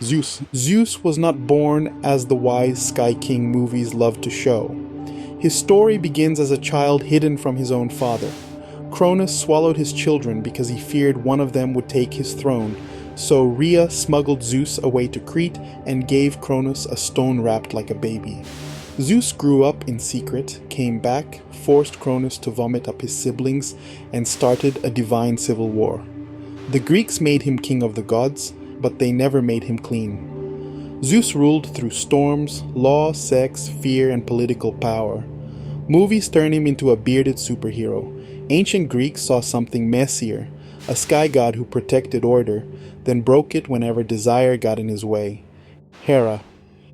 Zeus was not born as the wise Sky King movies love to show. His story begins as a child hidden from his own father. Cronus swallowed his children because he feared one of them would take his throne, so Rhea smuggled Zeus away to Crete and gave Cronus a stone wrapped like a baby. Zeus grew up in secret, came back, forced Cronus to vomit up his siblings, and started a divine civil war. The Greeks made him king of the gods, but they never made him clean. Zeus ruled through storms, law, sex, fear, and political power. Movies turn him into a bearded superhero. Ancient Greeks saw something messier, a sky god who protected order, then broke it whenever desire got in his way. Hera.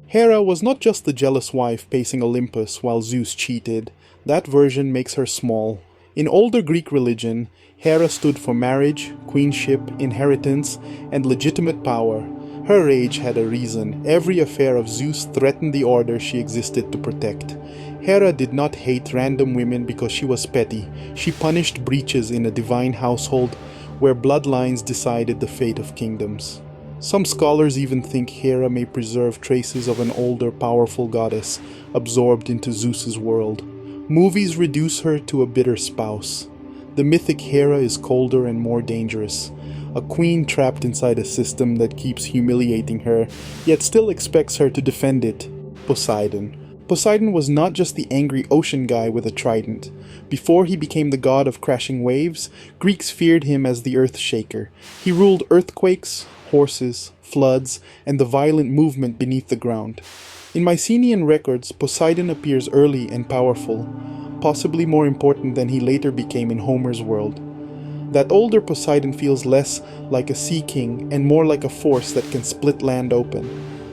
Hera was not just the jealous wife pacing Olympus while Zeus cheated. That version makes her small. In older Greek religion, Hera stood for marriage, queenship, inheritance, and legitimate power. Her rage had a reason. Every affair of Zeus threatened the order she existed to protect. Hera did not hate random women because she was petty. She punished breaches in a divine household where bloodlines decided the fate of kingdoms. Some scholars even think Hera may preserve traces of an older, powerful goddess absorbed into Zeus's world. Movies reduce her to a bitter spouse. The mythic Hera is colder and more dangerous, a queen trapped inside a system that keeps humiliating her, yet still expects her to defend it. Poseidon. Poseidon was not just the angry ocean guy with a trident. Before he became the god of crashing waves, Greeks feared him as the earth shaker. He ruled earthquakes, horses, floods, and the violent movement beneath the ground. In Mycenaean records, Poseidon appears early and powerful, possibly more important than he later became in Homer's world. That older Poseidon feels less like a sea king and more like a force that can split land open.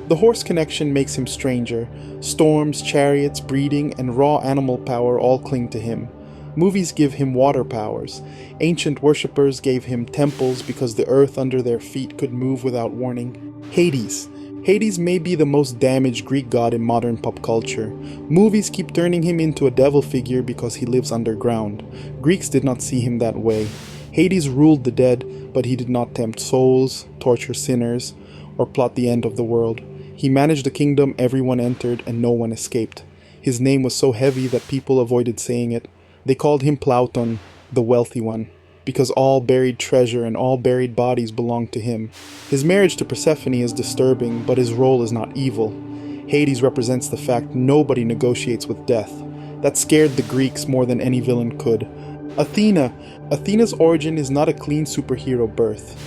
The horse connection makes him stranger. Storms, chariots, breeding, and raw animal power all cling to him. Movies give him water powers. Ancient worshippers gave him temples because the earth under their feet could move without warning. Hades. Hades may be the most damaged Greek god in modern pop culture. Movies keep turning him into a devil figure because he lives underground. Greeks did not see him that way. Hades ruled the dead, but he did not tempt souls, torture sinners, or plot the end of the world. He managed a kingdom everyone entered and no one escaped. His name was so heavy that people avoided saying it. They called him Plauton, the wealthy one, because all buried treasure and all buried bodies belonged to him. His marriage to Persephone is disturbing, but his role is not evil. Hades represents the fact nobody negotiates with death. That scared the Greeks more than any villain could. Athena. Athena's origin is not a clean superhero birth.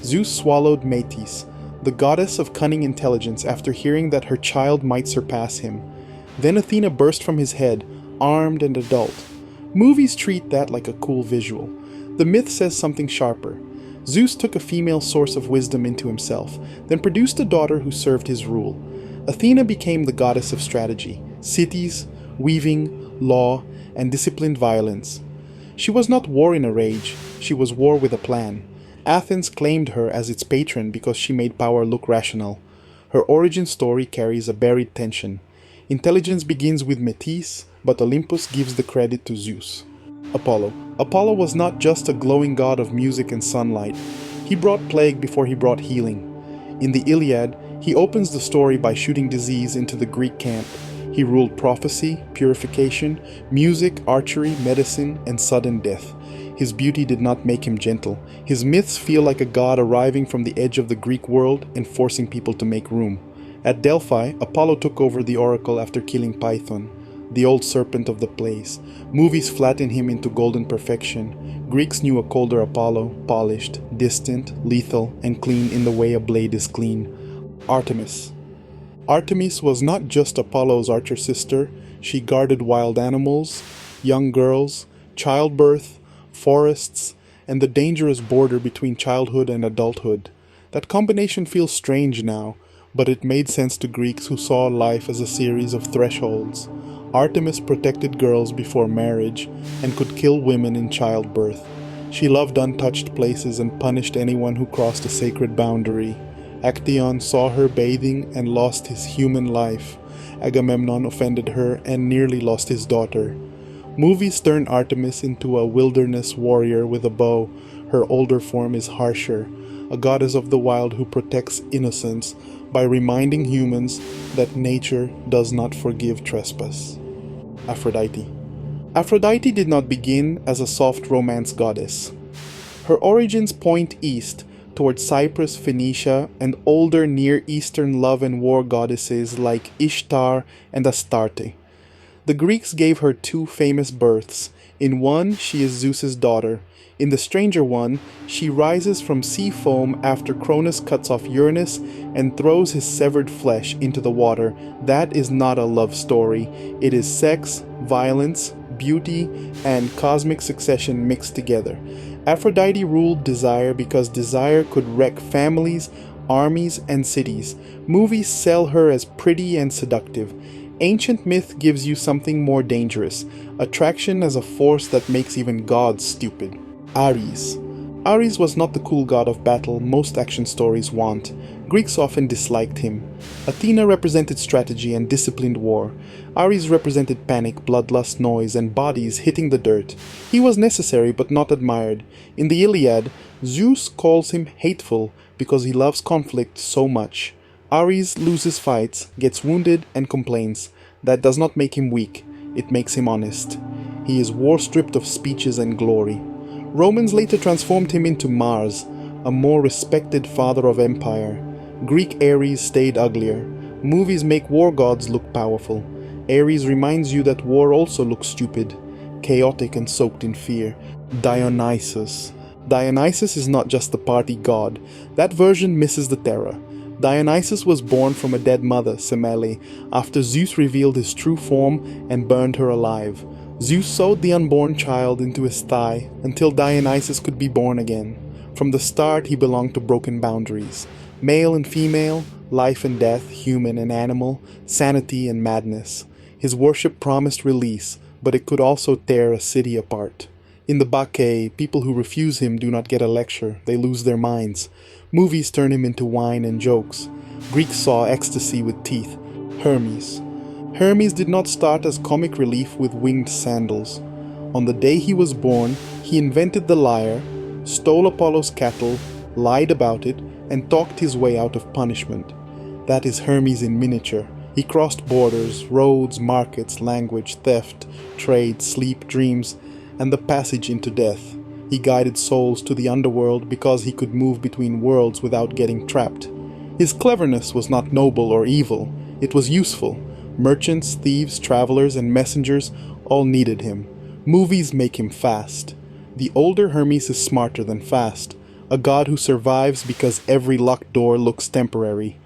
Zeus swallowed Metis, the goddess of cunning intelligence, after hearing that her child might surpass him. Then Athena burst from his head, armed and adult. Movies treat that like a cool visual. The myth says something sharper. Zeus took a female source of wisdom into himself, then produced a daughter who served his rule. Athena became the goddess of strategy, cities, weaving, law, and disciplined violence. She was not war in a rage, she was war with a plan. Athens claimed her as its patron because she made power look rational. Her origin story carries a buried tension. Intelligence begins with Metis, but Olympus gives the credit to Zeus. Apollo. Apollo was not just a glowing god of music and sunlight. He brought plague before he brought healing. In the Iliad, he opens the story by shooting disease into the Greek camp. He ruled prophecy, purification, music, archery, medicine, and sudden death. His beauty did not make him gentle. His myths feel like a god arriving from the edge of the Greek world and forcing people to make room. At Delphi, Apollo took over the oracle after killing Python, the old serpent of the place. Movies flatten him into golden perfection. Greeks knew a colder Apollo, polished, distant, lethal, and clean in the way a blade is clean. Artemis. Artemis was not just Apollo's archer sister. She guarded wild animals, young girls, childbirth, forests, and the dangerous border between childhood and adulthood. That combination feels strange now, but it made sense to Greeks who saw life as a series of thresholds. Artemis protected girls before marriage and could kill women in childbirth. She loved untouched places and punished anyone who crossed a sacred boundary. Actaeon saw her bathing and lost his human life. Agamemnon offended her and nearly lost his daughter. Movies turn Artemis into a wilderness warrior with a bow. Her older form is harsher. a goddess of the wild who protects innocence by reminding humans that nature does not forgive trespass. Aphrodite. Aphrodite did not begin as a soft romance goddess. Her origins point east toward Cyprus, Phoenicia, and older Near Eastern love and war goddesses like Ishtar and Astarte. The Greeks gave her two famous births. In one, she is Zeus's daughter. In the stranger one, she rises from sea foam after Cronus cuts off Uranus and throws his severed flesh into the water. That is not a love story. It is sex, violence, beauty, and cosmic succession mixed together. Aphrodite ruled desire because desire could wreck families, armies, and cities. Movies sell her as pretty and seductive. Ancient myth gives you something more dangerous, attraction as a force that makes even gods stupid. Ares. Ares was not the cool god of battle most action stories want. Greeks often disliked him. Athena represented strategy and disciplined war. Ares represented panic, bloodlust, noise, and bodies hitting the dirt. He was necessary but not admired. In the Iliad, Zeus calls him hateful because he loves conflict so much. Ares loses fights, gets wounded, and complains. That does not make him weak, it makes him honest. He is war-stripped of speeches and glory. Romans later transformed him into Mars, a more respected father of empire. Greek Ares stayed uglier. Movies make war gods look powerful. Ares reminds you that war also looks stupid, chaotic and soaked in fear. Dionysus. Dionysus is not just the party god. That version misses the terror. Dionysus was born from a dead mother, Semele, after Zeus revealed his true form and burned her alive. Zeus sewed the unborn child into his thigh until Dionysus could be born again. From the start, he belonged to broken boundaries. Male and female, life and death, human and animal, sanity and madness. His worship promised release, but it could also tear a city apart. In the Bacchae, people who refuse him do not get a lecture, they lose their minds. Movies turn him into wine and jokes. Greeks saw ecstasy with teeth. Hermes. Hermes did not start as comic relief with winged sandals. On the day he was born, he invented the lyre, stole Apollo's cattle, lied about it, and talked his way out of punishment. That is Hermes in miniature. He crossed borders, roads, markets, language, theft, trade, sleep, dreams, and the passage into death. He guided souls to the underworld because he could move between worlds without getting trapped. His cleverness was not noble or evil, it was useful. Merchants, thieves, travelers, and messengers all needed him. Movies make him fast. The older Hermes is smarter than fast, a god who survives because every locked door looks temporary.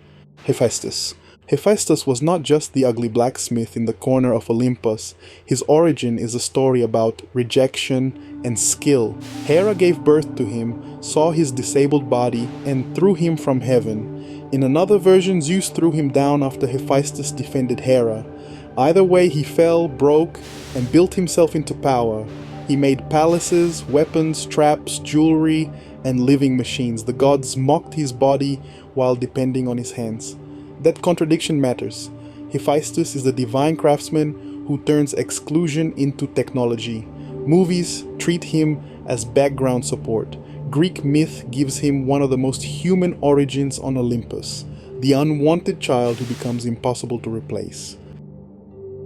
Hephaestus. Hephaestus was not just the ugly blacksmith in the corner of Olympus. His origin is a story about rejection and skill. Hera gave birth to him, saw his disabled body, and threw him from heaven. In another version, Zeus threw him down after Hephaestus defended Hera. Either way, he fell, broke, and built himself into power. He made palaces, weapons, traps, jewelry, and living machines. The gods mocked his body while depending on his hands. That contradiction matters. Hephaestus is the divine craftsman who turns exclusion into technology. Movies treat him as background support. Greek myth gives him one of the most human origins on Olympus, the unwanted child who becomes impossible to replace.